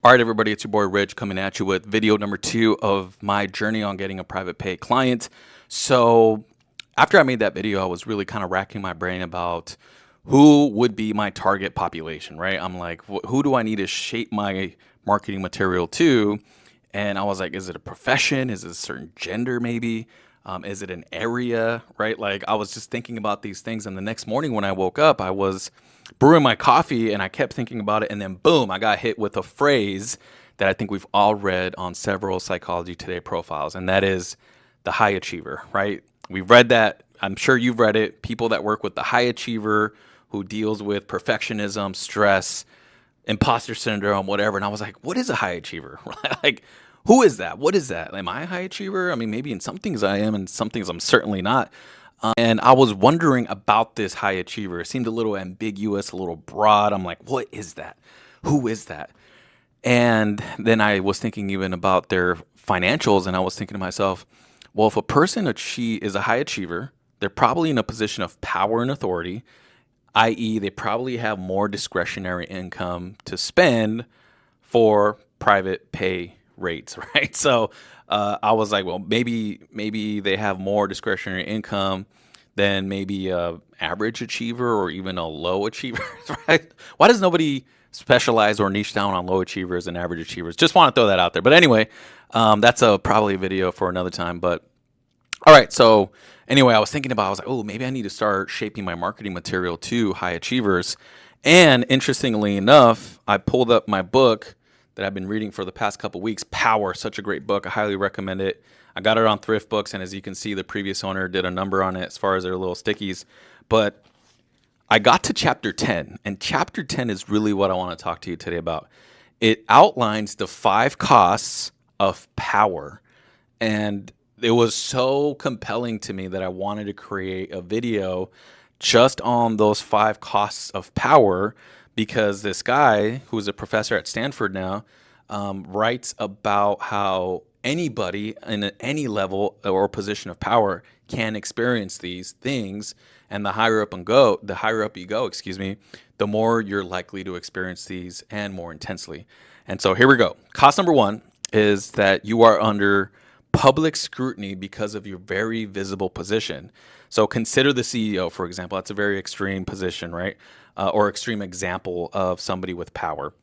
All right, everybody, it's your boy Rich coming at you with video number 2 of my journey on getting a private pay client. So, after I made that video, I was really kind of racking my brain about who would be my target population, right? I'm like, who do I need to shape my marketing material to? And I was like, is it a profession? Is it a certain gender, maybe? Is it an area, right? Like, I was just thinking about these things. And the next morning when I woke up, I was brewing my coffee and I kept thinking about it. And then, boom, I got hit with a phrase that I think we've all read on several Psychology Today profiles. And that is the high achiever, right? We've read that. I'm sure you've read it. People that work with the high achiever who deals with perfectionism, stress, imposter syndrome, whatever. And I was like, what is a high achiever? Like, who is that? What is that? Am I a high achiever? I mean, maybe in some things I am, and some things I'm certainly not. And I was wondering about this high achiever. It seemed a little ambiguous, a little broad. I'm like, what is that? Who is that? And then I was thinking even about their financials, and I was thinking to myself, well, if a person is a high achiever, they're probably in a position of power and authority, i.e., they probably have more discretionary income to spend for private pay rates, right? So I was like, well, maybe they have more discretionary income than maybe a average achiever or even a low achiever, right? Why does nobody specialize or niche down on low achievers and average achievers? Just want to throw that out there. But anyway, that's probably a video for another time. But all right, so anyway, I was like, oh, maybe I need to start shaping my marketing material to high achievers. And interestingly enough, I pulled up my book that I've been reading for the past couple weeks, Power, such a great book. I highly recommend it. I got it on Thrift Books, and as you can see, the previous owner did a number on it as far as their little stickies. But I got to chapter 10, and chapter 10 is really what I want to talk to you today about. It outlines the 5 costs of power, and it was so compelling to me that I wanted to create a video just on those 5 costs of power, because this guy, who's a professor at Stanford now, writes about how anybody in any level or position of power can experience these things, and the higher up you go, excuse me, the more you're likely to experience these and more intensely. And so here we go. Cost number 1 is that you are under public scrutiny because of your very visible position. So consider the CEO, for example. That's a very extreme position, right? Or extreme example of somebody with power.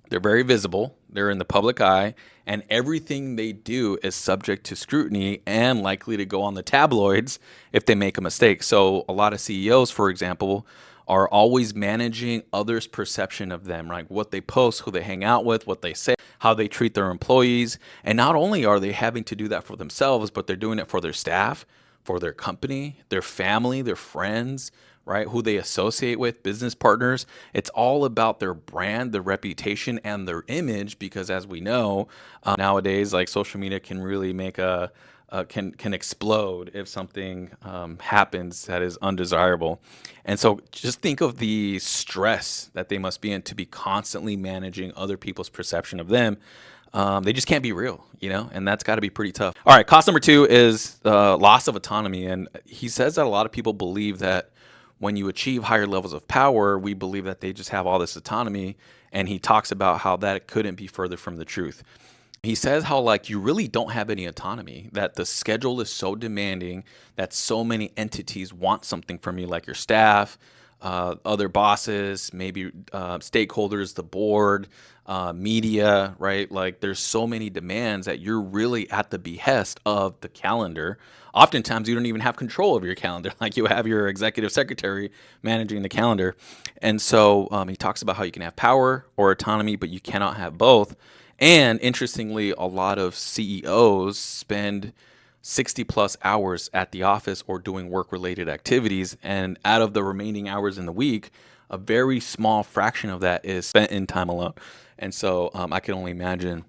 They're very visible, they're in the public eye, and everything they do is subject to scrutiny and likely to go on the tabloids if they make a mistake. So a lot of CEOs, for example, are always managing others' perception of them, right? What they post, who they hang out with, what they say, how they treat their employees. And not only are they having to do that for themselves, but they're doing it for their staff, for their company, their family, their friends, right? Who they associate with, business partners. It's all about their brand, their reputation, and their image, because as we know, nowadays, like, social media can really make can explode if something happens that is undesirable. And so just think of the stress that they must be in to be constantly managing other people's perception of them. They just can't be real, and that's got to be pretty tough. All right, cost number 2 is loss of autonomy. And he says that a lot of people believe that when you achieve higher levels of power, we believe that they just have all this autonomy. And he talks about how that couldn't be further from the truth. He says how, like, you really don't have any autonomy, that the schedule is so demanding, that so many entities want something from you, like your staff, other bosses, maybe stakeholders, the board, media, right? Like, there's so many demands that you're really at the behest of the calendar. Oftentimes, you don't even have control over your calendar. Like, you have your executive secretary managing the calendar. And so he talks about how you can have power or autonomy, but you cannot have both. And interestingly, a lot of CEOs spend 60 plus hours at the office or doing work related activities. And out of the remaining hours in the week, a very small fraction of that is spent in time alone. And so I can only imagine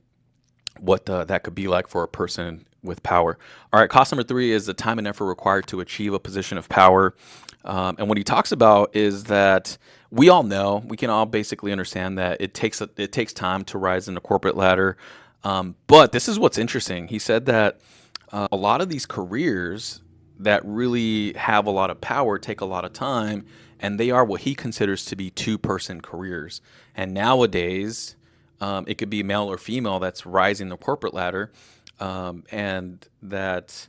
what that could be like for a person with power. All right, cost number 3 is the time and effort required to achieve a position of power. And what he talks about is that we can all basically understand that it takes time to rise in the corporate ladder. But this is what's interesting. He said that a lot of these careers that really have a lot of power take a lot of time, and they are what he considers to be 2-person careers. And nowadays, it could be male or female that's rising the corporate ladder, and that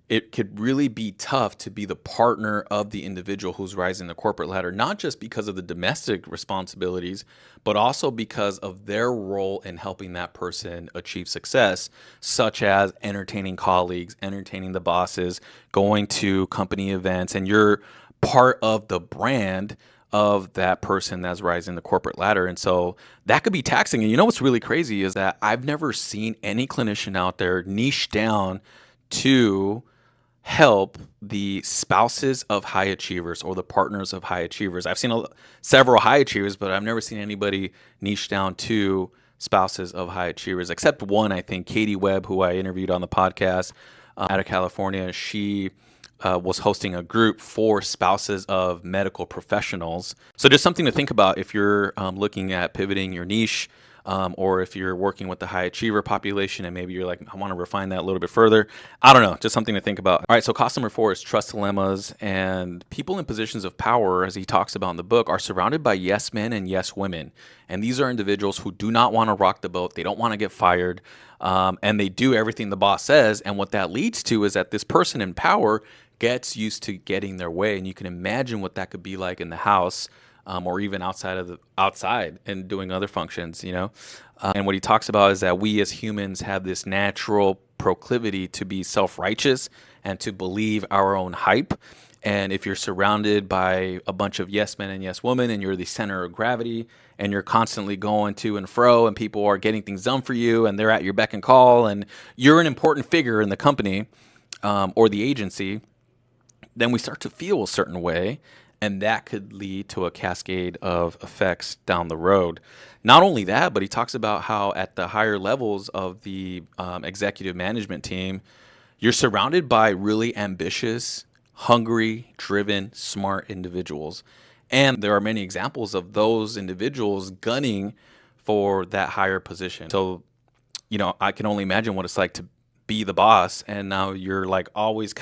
it could really be tough to be the partner of the individual who's rising the corporate ladder, not just because of the domestic responsibilities, but also because of their role in helping that person achieve success, such as entertaining colleagues, entertaining the bosses, going to company events, and you're part of the brand of that person that's rising the corporate ladder. And so that could be taxing. And you know what's really crazy is that I've never seen any clinician out there niche down to help the spouses of high achievers or the partners of high achievers. I've seen several high achievers, but I've never seen anybody niche down to spouses of high achievers, except one, I think, Katie Webb, who I interviewed on the podcast out of California. She was hosting a group for spouses of medical professionals. So just something to think about if you're looking at pivoting your niche, or if you're working with the high achiever population and maybe you're like, I want to refine that a little bit further. I don't know, just something to think about. All right, so cost number 4 is trust dilemmas. And people in positions of power, as he talks about in the book, are surrounded by yes men and yes women. And these are individuals who do not want to rock the boat. They don't want to get fired. And they do everything the boss says. And what that leads to is that this person in power gets used to getting their way. And you can imagine what that could be like in the house, or even outside and doing other functions, And what he talks about is that we as humans have this natural proclivity to be self-righteous and to believe our own hype. And if you're surrounded by a bunch of yes men and yes women and you're the center of gravity and you're constantly going to and fro and people are getting things done for you and they're at your beck and call and you're an important figure in the company, or the agency, then we start to feel a certain way. And that could lead to a cascade of effects down the road. Not only that, but he talks about how at the higher levels of the executive management team, you're surrounded by really ambitious, hungry, driven, smart individuals. And there are many examples of those individuals gunning for that higher position. So, I can only imagine what it's like to be the boss, and now you're like always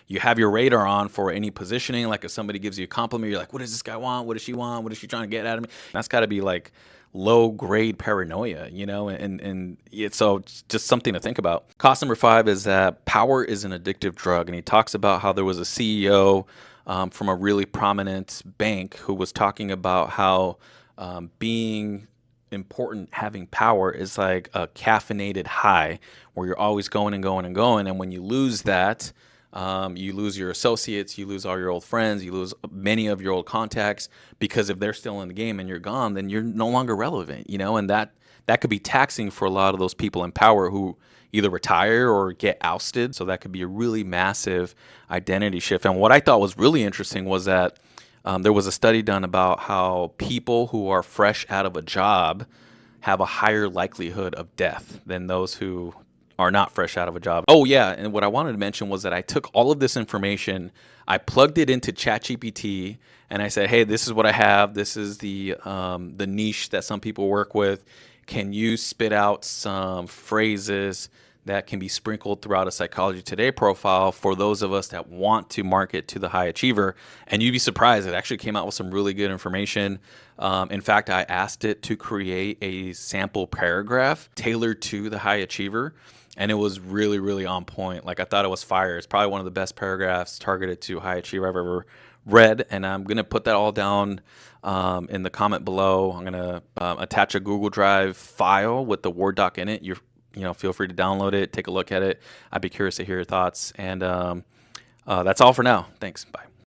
you have your radar on for any positioning. Like if somebody gives you a compliment, you're like, what does this guy want? What does she want? What is she trying to get out of me? That's got to be like low grade paranoia, and it's so just something to think about. Cost number 5 is that power is an addictive drug. And he talks about how there was a CEO from a really prominent bank who was talking about how being important, having power is like a caffeinated high where you're always going and going and going. And when you lose that, you lose your associates, you lose all your old friends, you lose many of your old contacts, because if they're still in the game and you're gone, then you're no longer relevant, and that could be taxing for a lot of those people in power who either retire or get ousted. So that could be a really massive identity shift. And what I thought was really interesting was that there was a study done about how people who are fresh out of a job have a higher likelihood of death than those who are not fresh out of a job. Oh, yeah. And what I wanted to mention was that I took all of this information, I plugged it into ChatGPT, and I said, hey, this is what I have. This is the niche that some people work with. Can you spit out some phrases that can be sprinkled throughout a Psychology Today profile for those of us that want to market to the high achiever? And you'd be surprised. It actually came out with some really good information. In fact, I asked it to create a sample paragraph tailored to the high achiever, and it was really, really on point. Like, I thought it was fire. It's probably one of the best paragraphs targeted to high achiever I've ever read. And I'm going to put that all down in the comment below. I'm going to attach a Google Drive file with the Word doc in it. Feel free to download it, take a look at it. I'd be curious to hear your thoughts. And that's all for now. Thanks. Bye.